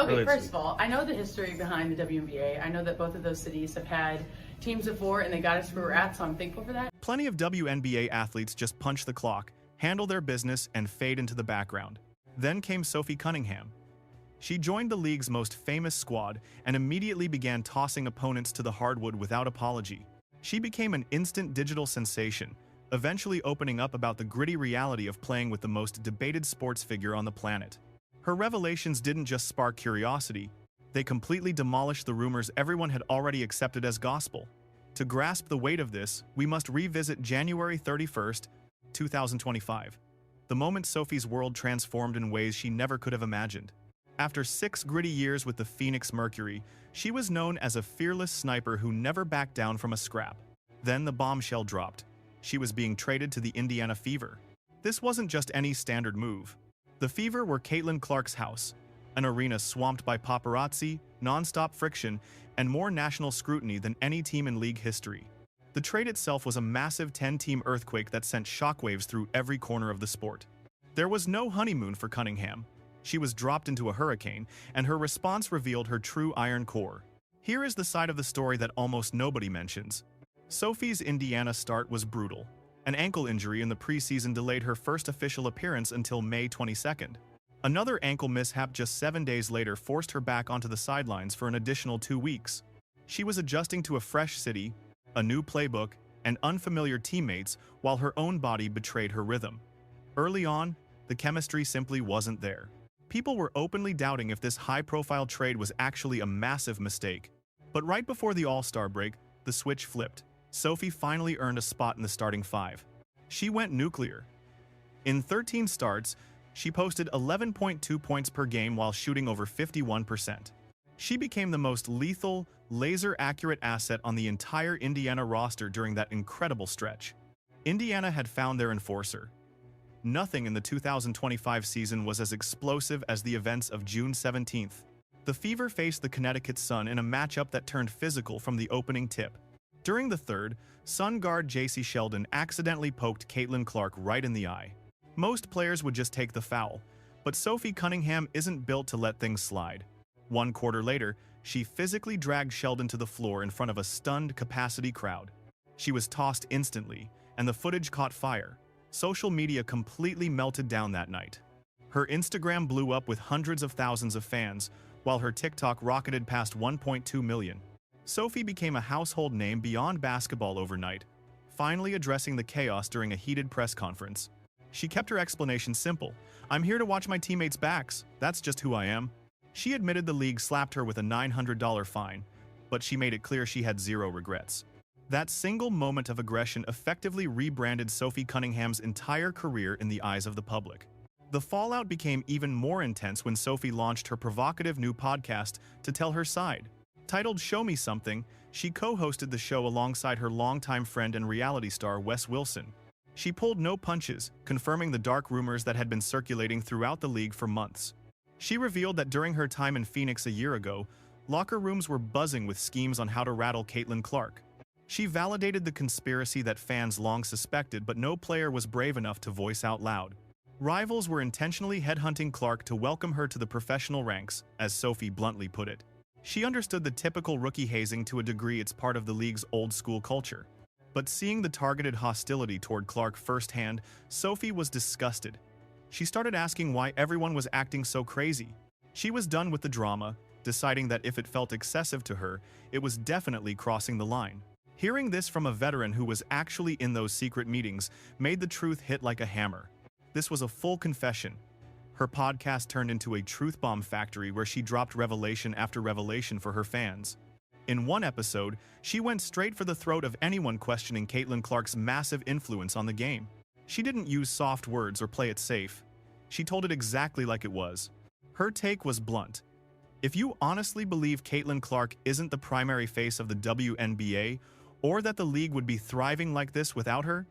Okay, Really first sweet. of all, I know the history behind the WNBA. I know that both of those cities have had teams before and they got us where we're at, so I'm thankful for that. Plenty of WNBA athletes just punch the clock, handle their business, and fade into the background. Then came Sophie Cunningham. She joined the league's most famous squad and immediately began tossing opponents to the hardwood without apology. She became an instant digital sensation, eventually opening up about the gritty reality of playing with the most debated sports figure on the planet. Her revelations didn't just spark curiosity, they completely demolished the rumors everyone had already accepted as gospel. To grasp the weight of this, we must revisit January 31st, 2025, the moment Sophie's world transformed in ways she never could have imagined. After 6 gritty years with the Phoenix Mercury, she was known as a fearless sniper who never backed down from a scrap. Then the bombshell dropped. She was being traded to the Indiana Fever. This wasn't just any standard move. The Fever were Caitlin Clark's house, an arena swamped by paparazzi, non-stop friction, and more national scrutiny than any team in league history. The trade itself was a massive 10-team earthquake that sent shockwaves through every corner of the sport. There was no honeymoon for Cunningham. She was dropped into a hurricane, and her response revealed her true iron core. Here is the side of the story that almost nobody mentions. Sophie's Indiana start was brutal. An ankle injury in the preseason delayed her first official appearance until May 22nd. Another ankle mishap just 7 days later forced her back onto the sidelines for an additional 2 weeks. She was adjusting to a fresh city, a new playbook, and unfamiliar teammates while her own body betrayed her rhythm. Early on, the chemistry simply wasn't there. People were openly doubting if this high-profile trade was actually a massive mistake. But right before the All-Star break, the switch flipped. Sophie finally earned a spot in the starting 5. She went nuclear. In 13 starts, she posted 11.2 points per game while shooting over 51%. She became the most lethal, laser-accurate asset on the entire Indiana roster during that incredible stretch. Indiana had found their enforcer. Nothing in the 2025 season was as explosive as the events of June 17th. The Fever faced the Connecticut Sun in a matchup that turned physical from the opening tip. During the third, Sun guard J.C. Sheldon accidentally poked Caitlin Clark right in the eye. Most players would just take the foul, but Sophie Cunningham isn't built to let things slide. 1 quarter later, she physically dragged Sheldon to the floor in front of a stunned capacity crowd. She was tossed instantly, and the footage caught fire. Social media completely melted down that night. Her Instagram blew up with hundreds of thousands of fans, while her TikTok rocketed past 1.2 million. Sophie became a household name beyond basketball overnight, finally addressing the chaos during a heated press conference. She kept her explanation simple. "I'm here to watch my teammates' backs. That's just who I am." She admitted the league slapped her with a $900 fine, but she made it clear she had zero regrets. That single moment of aggression effectively rebranded Sophie Cunningham's entire career in the eyes of the public. The fallout became even more intense when Sophie launched her provocative new podcast to tell her side. Titled Show Me Something, she co-hosted the show alongside her longtime friend and reality star Wes Wilson. She pulled no punches, confirming the dark rumors that had been circulating throughout the league for months. She revealed that during her time in Phoenix a year ago, locker rooms were buzzing with schemes on how to rattle Caitlin Clark. She validated the conspiracy that fans long suspected, but no player was brave enough to voice out loud. Rivals were intentionally headhunting Clark to welcome her to the professional ranks, as Sophie bluntly put it. She understood the typical rookie hazing to a degree. It's part of the league's old-school culture. But seeing the targeted hostility toward Clark firsthand, Sophie was disgusted. She started asking why everyone was acting so crazy. She was done with the drama, deciding that if it felt excessive to her, it was definitely crossing the line. Hearing this from a veteran who was actually in those secret meetings made the truth hit like a hammer. This was a full confession. Her podcast turned into a truth bomb factory where she dropped revelation after revelation for her fans. In one episode, she went straight for the throat of anyone questioning Caitlin Clark's massive influence on the game. She didn't use soft words or play it safe. She told it exactly like it was. Her take was blunt. If you honestly believe Caitlin Clark isn't the primary face of the WNBA, or that the league would be thriving like this without her,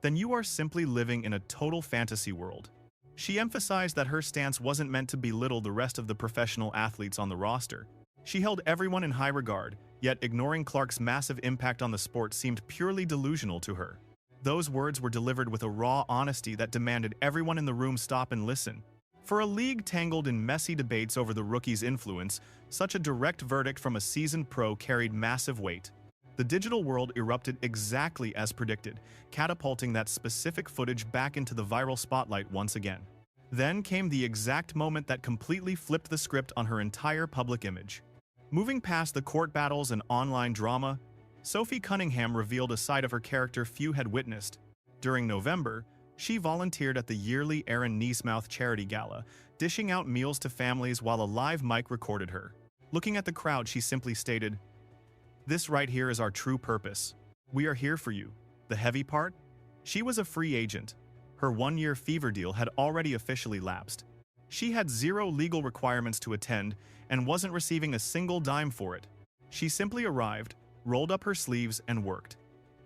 then you are simply living in a total fantasy world. She emphasized that her stance wasn't meant to belittle the rest of the professional athletes on the roster. She held everyone in high regard, yet ignoring Clark's massive impact on the sport seemed purely delusional to her. Those words were delivered with a raw honesty that demanded everyone in the room stop and listen. For a league tangled in messy debates over the rookie's influence, such a direct verdict from a seasoned pro carried massive weight. The digital world erupted exactly as predicted, catapulting that specific footage back into the viral spotlight once again. Then came the exact moment that completely flipped the script on her entire public image. Moving past the court battles and online drama, Sophie Cunningham revealed a side of her character few had witnessed. During November, she volunteered at the yearly Aaron Neesmouth charity gala, dishing out meals to families while a live mic recorded her. Looking at the crowd, she simply stated, "This right here is our true purpose. We are here for you." The heavy part? She was a free agent. Her one-year fever deal had already officially lapsed. She had zero legal requirements to attend and wasn't receiving a single dime for it. She simply arrived, rolled up her sleeves, and worked.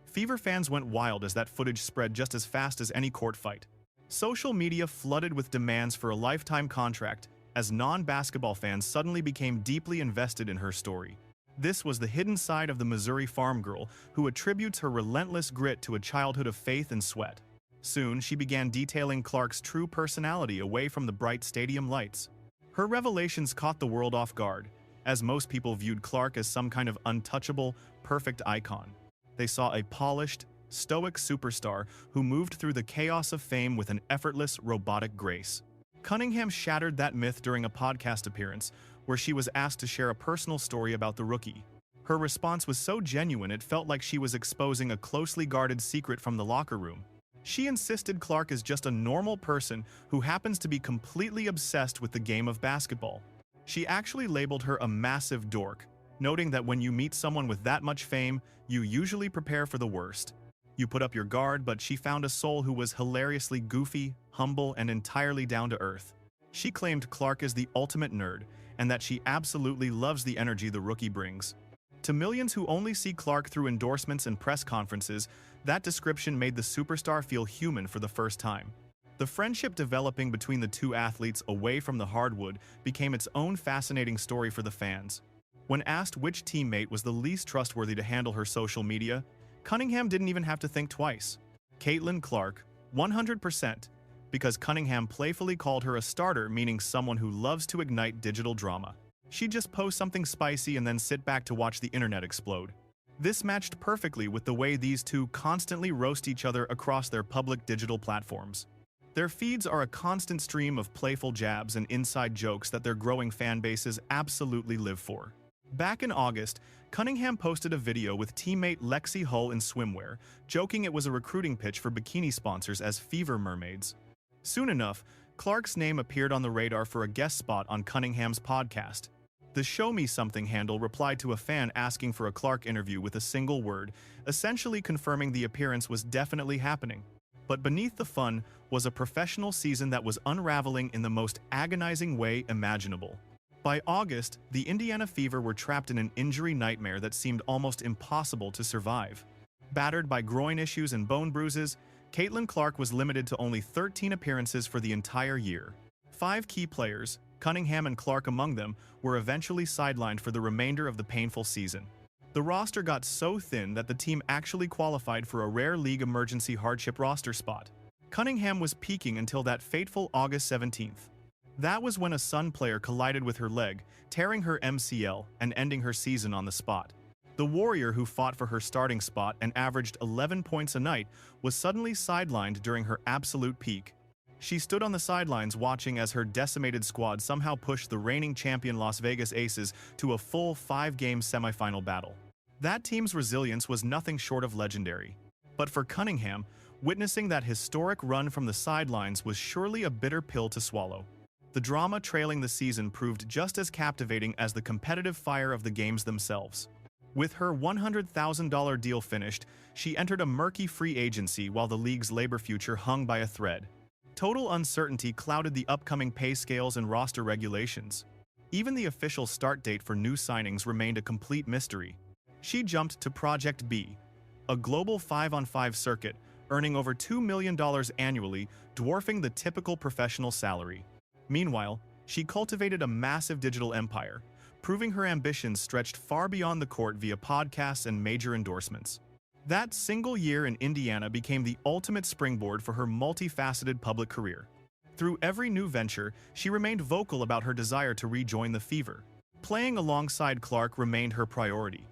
Fever fans went wild as that footage spread just as fast as any court fight. Social media flooded with demands for a lifetime contract as non-basketball fans suddenly became deeply invested in her story. This was the hidden side of the Missouri farm girl who attributes her relentless grit to a childhood of faith and sweat. Soon, she began detailing Clark's true personality away from the bright stadium lights. Her revelations caught the world off guard, as most people viewed Clark as some kind of untouchable, perfect icon. They saw a polished, stoic superstar who moved through the chaos of fame with an effortless, robotic grace. Cunningham shattered that myth during a podcast appearance, where she was asked to share a personal story about the rookie. Her response was so genuine it felt like she was exposing a closely guarded secret from the locker room. She insisted Clark is just a normal person who happens to be completely obsessed with the game of basketball. She actually labeled her a massive dork, noting that when you meet someone with that much fame, you usually prepare for the worst. You put up your guard, but she found a soul who was hilariously goofy, humble, and entirely down to earth. She claimed Clark is the ultimate nerd, and that she absolutely loves the energy the rookie brings. To millions who only see Clark through endorsements and press conferences, that description made the superstar feel human for the first time. The friendship developing between the two athletes away from the hardwood became its own fascinating story for the fans. When asked which teammate was the least trustworthy to handle her social media, Cunningham didn't even have to think twice. Caitlin Clark, 100%, because Cunningham playfully called her a starter, meaning someone who loves to ignite digital drama. She'd just post something spicy and then sit back to watch the internet explode. This matched perfectly with the way these two constantly roast each other across their public digital platforms. Their feeds are a constant stream of playful jabs and inside jokes that their growing fan bases absolutely live for. Back in August, Cunningham posted a video with teammate Lexi Hull in swimwear, joking it was a recruiting pitch for bikini sponsors as Fever Mermaids. Soon enough, Clark's name appeared on the radar for a guest spot on Cunningham's podcast. The Show Me Something handle replied to a fan asking for a Clark interview with a single word, essentially confirming the appearance was definitely happening. But beneath the fun was a professional season that was unraveling in the most agonizing way imaginable. By August, the Indiana Fever were trapped in an injury nightmare that seemed almost impossible to survive. Battered by groin issues and bone bruises, Caitlin Clark was limited to only 13 appearances for the entire year. 5 key players, Cunningham and Clark among them, were eventually sidelined for the remainder of the painful season. The roster got so thin that the team actually qualified for a rare league emergency hardship roster spot. Cunningham was peaking until that fateful August 17th. That was when a Sun player collided with her leg, tearing her MCL and ending her season on the spot. The Warrior, who fought for her starting spot and averaged 11 points a night, was suddenly sidelined during her absolute peak. She stood on the sidelines watching as her decimated squad somehow pushed the reigning champion Las Vegas Aces to a full 5-game semifinal battle. That team's resilience was nothing short of legendary. But for Cunningham, witnessing that historic run from the sidelines was surely a bitter pill to swallow. The drama trailing the season proved just as captivating as the competitive fire of the games themselves. With her $100,000 deal finished, she entered a murky free agency while the league's labor future hung by a thread. Total uncertainty clouded the upcoming pay scales and roster regulations. Even the official start date for new signings remained a complete mystery. She jumped to Project B, a global 5-on-5 circuit, earning over $2 million annually, dwarfing the typical professional salary. Meanwhile, she cultivated a massive digital empire, proving her ambitions stretched far beyond the court via podcasts and major endorsements. That single year in Indiana became the ultimate springboard for her multifaceted public career. Through every new venture, she remained vocal about her desire to rejoin the Fever. Playing alongside Clark remained her priority.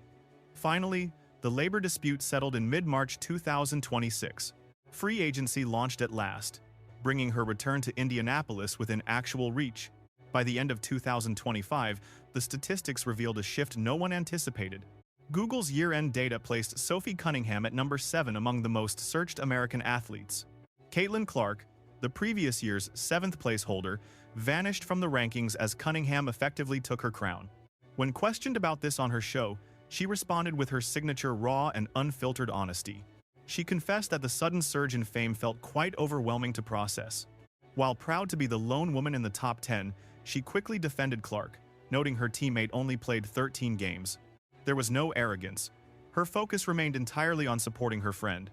Finally, the labor dispute settled in mid-March 2026. Free agency launched at last, bringing her return to Indianapolis within actual reach. By the end of 2025, the statistics revealed a shift no one anticipated. Google's year-end data placed Sophie Cunningham at number 7 among the most searched American athletes. Caitlin Clark, the previous year's 7th place holder, vanished from the rankings as Cunningham effectively took her crown. When questioned about this on her show, she responded with her signature raw and unfiltered honesty. She confessed that the sudden surge in fame felt quite overwhelming to process. While proud to be the lone woman in the top 10, she quickly defended Clark, noting her teammate only played 13 games. There was no arrogance. Her focus remained entirely on supporting her friend.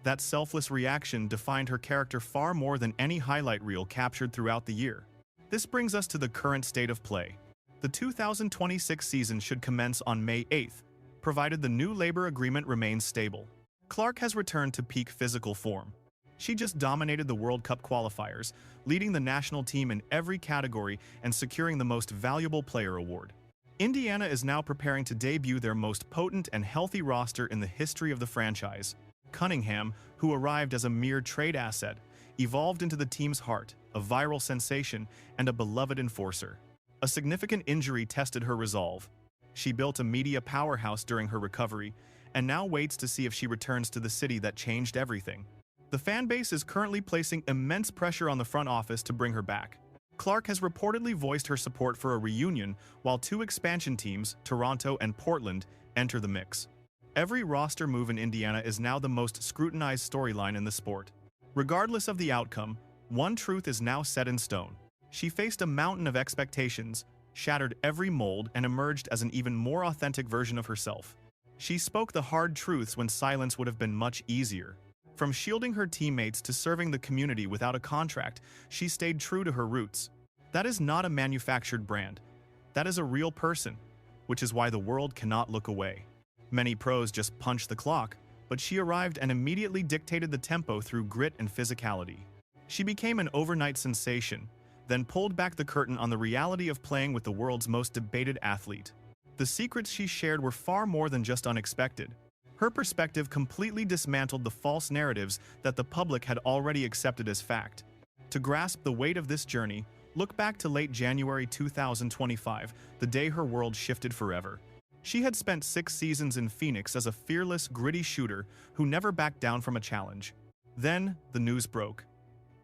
That selfless reaction defined her character far more than any highlight reel captured throughout the year. This brings us to the current state of play. The 2026 season should commence on May 8th, provided the new labor agreement remains stable. Clark has returned to peak physical form. She just dominated the World Cup qualifiers, leading the national team in every category and securing the Most Valuable Player award. Indiana is now preparing to debut their most potent and healthy roster in the history of the franchise. Cunningham, who arrived as a mere trade asset, evolved into the team's heart, a viral sensation, and a beloved enforcer. A significant injury tested her resolve. She built a media powerhouse during her recovery, and now waits to see if she returns to the city that changed everything. The fan base is currently placing immense pressure on the front office to bring her back. Clark has reportedly voiced her support for a reunion, while 2 expansion teams, Toronto and Portland, enter the mix. Every roster move in Indiana is now the most scrutinized storyline in the sport. Regardless of the outcome, one truth is now set in stone. She faced a mountain of expectations, shattered every mold, and emerged as an even more authentic version of herself. She spoke the hard truths when silence would have been much easier. From shielding her teammates to serving the community without a contract, she stayed true to her roots. That is not a manufactured brand. That is a real person, which is why the world cannot look away. Many pros just punch the clock, but she arrived and immediately dictated the tempo through grit and physicality. She became an overnight sensation, then pulled back the curtain on the reality of playing with the world's most debated athlete. The secrets she shared were far more than just unexpected. Her perspective completely dismantled the false narratives that the public had already accepted as fact. To grasp the weight of this journey, look back to late January 2025, the day her world shifted forever. She had spent 6 seasons in Phoenix as a fearless, gritty shooter who never backed down from a challenge. Then, the news broke.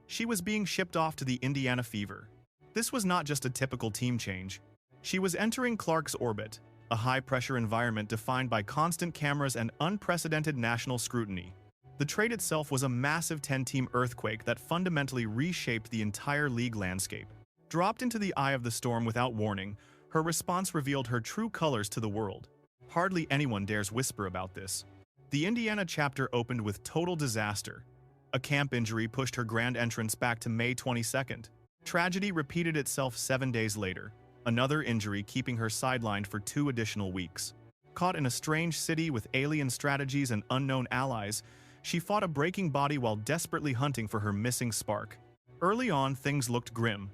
She was being shipped off to the Indiana Fever. This was not just a typical team change. She was entering Clark's orbit, a high-pressure environment defined by constant cameras and unprecedented national scrutiny. The trade itself was a massive 10-team earthquake that fundamentally reshaped the entire league landscape. Dropped into the eye of the storm without warning, her response revealed her true colors to the world. Hardly anyone dares whisper about this. The Indiana chapter opened with total disaster. A camp injury pushed her grand entrance back to May 22nd. Tragedy repeated itself 7 days later, another injury keeping her sidelined for 2 additional weeks. Caught in a strange city with alien strategies and unknown allies, she fought a breaking body while desperately hunting for her missing spark. Early on, things looked grim.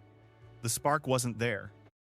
The spark wasn't there.